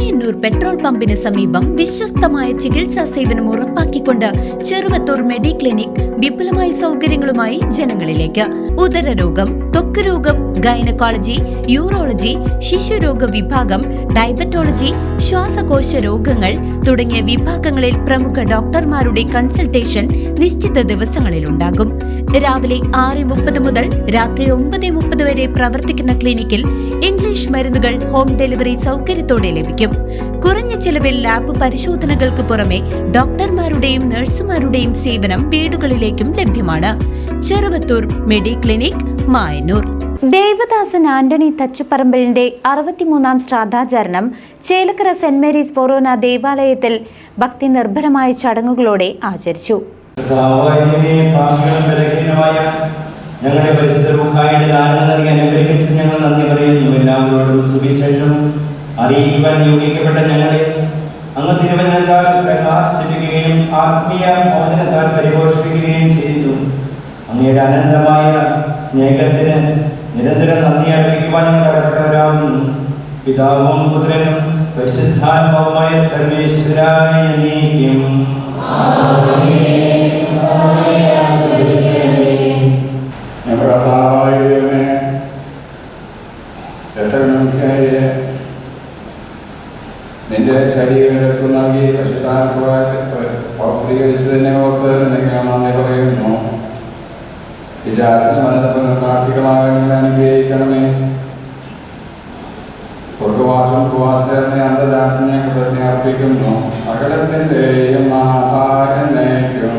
Mayannur petrol പമ്പിന് സമീപം വിശ്വസ്തമായ ചികിത്സാ സേവനം ഉറപ്പാക്കിക്കൊണ്ട് ചെറുവത്തൂർ മെഡിക്ലിനിക് വിപുലമായ സൗകര്യങ്ങളുമായി ജനങ്ങളിലേക്ക്. ഉദരരോഗം, ത്വക്ക് രോഗം, ഗൈനക്കോളജി, യൂറോളജി, ശിശുരോഗ വിഭാഗം, ഡയബറ്റോളജി, ശ്വാസകോശ രോഗങ്ങൾ തുടങ്ങിയ വിഭാഗങ്ങളിൽ പ്രമുഖ ഡോക്ടർമാരുടെ കൺസൾട്ടേഷൻ നിശ്ചിത ദിവസങ്ങളിൽ ഉണ്ടാകും. രാവിലെ 6:30 മുതൽ രാത്രി 9:30 വരെ പ്രവർത്തിക്കുന്ന ക്ലിനിക്കിൽ ഇംഗ്ലീഷ് മരുന്നുകൾ ഹോം ഡെലിവറി സൗകര്യത്തോടെ ലഭിക്കും. കുറഞ്ഞ ചെലവിൽ ലാബ് പരിശോധനകൾക്ക് പുറമെ ഡോക്ടർമാരുടെയും നഴ്സുമാരുടെയും സേവനം വീടുകളിലേക്കും ലഭ്യമാണ്. ചെറുവത്തൂർ മെഡിക്ലിനിക്, മായന്നൂർ. ദേവദാസൻ ആന്റണി തച്ചുപറമ്പിലിന്റെ 63ാം ശ്രാദ്ധാചരണം ചേലക്കര സെന്റ് മേരീസ് ഫൊറോന ദേവാലയത്തിൽ ഭക്തി നിർഭരമായ ചടങ്ങുകളോടെ ആചരിച്ചു. ഞങ്ങളുടെ പരിശുദ്ധ റൂഹായുടെ ദാനം നൽകി അനുഗ്രഹിച്ച് ഞങ്ങൾ നന്ദി പറയുന്നു. എല്ലാവരോടും സുവിശേഷം അറിയിക്കുവാൻ നിയോഗിക്കപ്പെട്ട ഞങ്ങളെ അങ്ങ് തിരുവചനത്താൽ പ്രകാശിപ്പിക്കുകയും ആത്മീയ മോചനത്താൽ പരിപോഷിപ്പിക്കുകയും ചെയ്യുന്നു. അങ്ങയുടെ അനന്തമായ സ്നേഹത്തിന് നിരന്തരം നന്ദി അർപ്പിക്കുവാൻ കടപ്പെട്ടവരാകുന്നു. പിതാവും പുത്രനും പരിശുദ്ധാത്മാവുമായ സർവേശ്വരായ നീക്കും. നിന്റെ ശരീരങ്ങൾക്ക് നൽകി പൗത്രീകരിച്ചതിനെ ഓർത്ത് നന്ദി പറയുന്നു. ഈ രാത്രി സാക്ഷികളാകാൻ അനുഗ്രഹിക്കണമേ. സ്വർഗവാസം ഉപവാസത്തെ അന്തരാജ്ഞ കൃതജ്ഞ അർപ്പിക്കുന്നു. സകലത്തിൻ്റെയും നാഥാനേക്കും.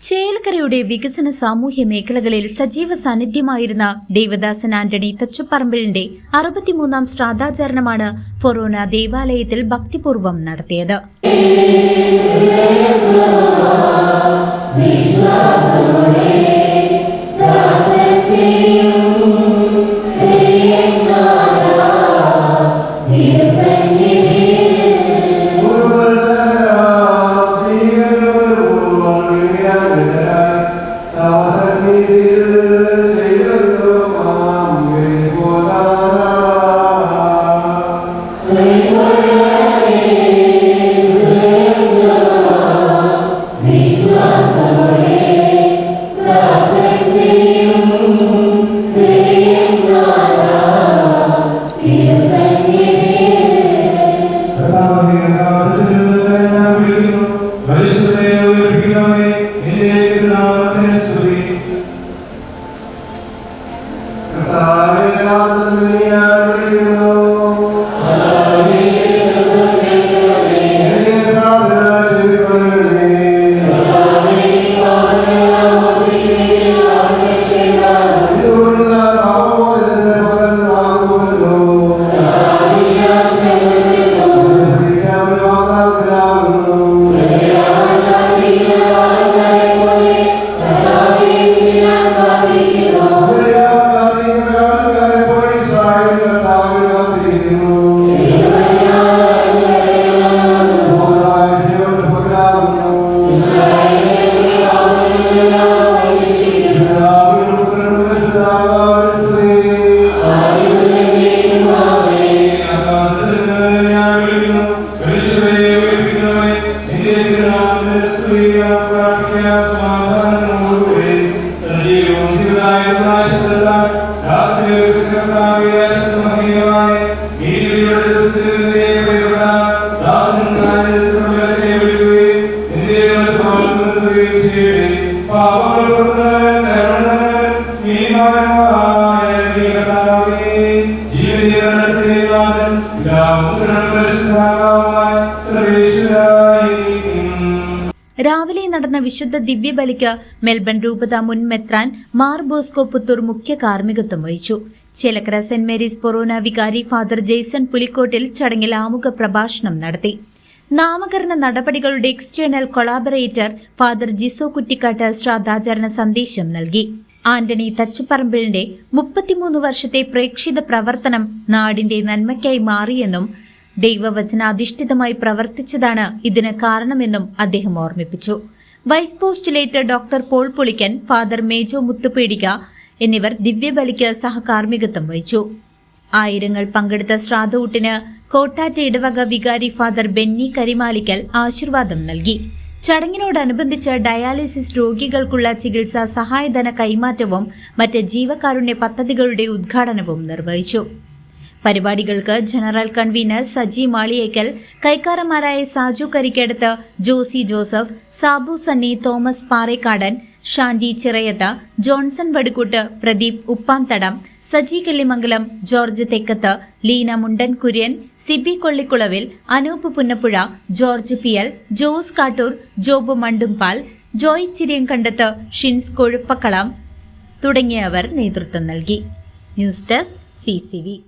ചേലക്കരയുടെ വികസന സാമൂഹ്യ മേഖലകളിൽ സജീവ സാന്നിധ്യമായിരുന്ന ദേവദാസൻ ആന്റണി തച്ചുപറമ്പിലിന്റെ 63ാം ശ്രാദ്ധാചരണമാണ് ഫൊറോന ദേവാലയത്തിൽ ഭക്തിപൂർവ്വം നടത്തിയത്. Gracias. രാവിലെ നടന്ന വിശുദ്ധ ദിവ്യബലിക്ക് മെൽബൺ രൂപത മുൻ മെത്രാൻ മാർ ബോസ്കോ പുത്തൂർ മുഖ്യ കാർമ്മികത്വം വഹിച്ചു. ചേലക്കര സെന്റ് മേരീസ് ഫൊറോന വികാരി ഫാദർ ജെയ്സൺ പുലിക്കോട്ടിൽ ചടങ്ങിൽ ആമുഖ പ്രഭാഷണം നടത്തി. നാമകരണ നടപടികളുടെ എക്സ്റ്റേണൽ കൊളാബറേറ്റർ ഫാദർ ജിസോ കുറ്റിക്കാട്ട് ശ്രാദ്ധാചരണ സന്ദേശം നൽകി. ആന്റണി തച്ചുപറമ്പിലിന്റെ 33 വർഷത്തെ പ്രേക്ഷിത പ്രവർത്തനം നാടിന്റെ നന്മയ്ക്കായി മാറിയെന്നും ദൈവവചനാധിഷ്ഠിതമായി പ്രവർത്തിച്ചതാണ് ഇതിന് കാരണമെന്നും അദ്ദേഹം ഓർമ്മിപ്പിച്ചു. Vice postulator doctor Paul Pulikkan, father Mejo Muthupedika എന്നിവർ ദിവ്യബലിക്ക് സഹകാർമ്മികത്വം വഹിച്ചു. ആയിരങ്ങൾ പങ്കെടുത്ത ശ്രാദ്ധഊട്ടിന് കോട്ടാറ്റ ഇടവക വികാരി ഫാദർ ബെന്നി കരിമാലിക്കൽ ആശീർവാദം നൽകി. ചടങ്ങിനോടനുബന്ധിച്ച് ഡയാലിസിസ് രോഗികൾക്കുള്ള ചികിത്സാ സഹായധന കൈമാറ്റവും മറ്റ് ജീവകാരുണ്യ പദ്ധതികളുടെ ഉദ്ഘാടനവും നിർവഹിച്ചു. പരിപാടികൾക്ക് ജനറൽ കൺവീനർ സജി മാളിയേക്കൽ, കൈക്കാരന്മാരായ Saju Karikkaduth, Josy Joseph, Sabu Sunny, Thomas Parekkadan, Shandy Chirayath, Johnson Vadukoot, Pradeep Uppamthadam, Saji Killimangalam, George Thekkath, Leena Mundan Kurian, Sibi Kollikkulavil, Anoop Punnappuzha, George Piyal, Jose Kattoor, Job Mandumpal, Joy Chiriyankandath, Shins Kozhuppakkalam തുടങ്ങിയവർ നേതൃത്വം നൽകി. News desk CCV.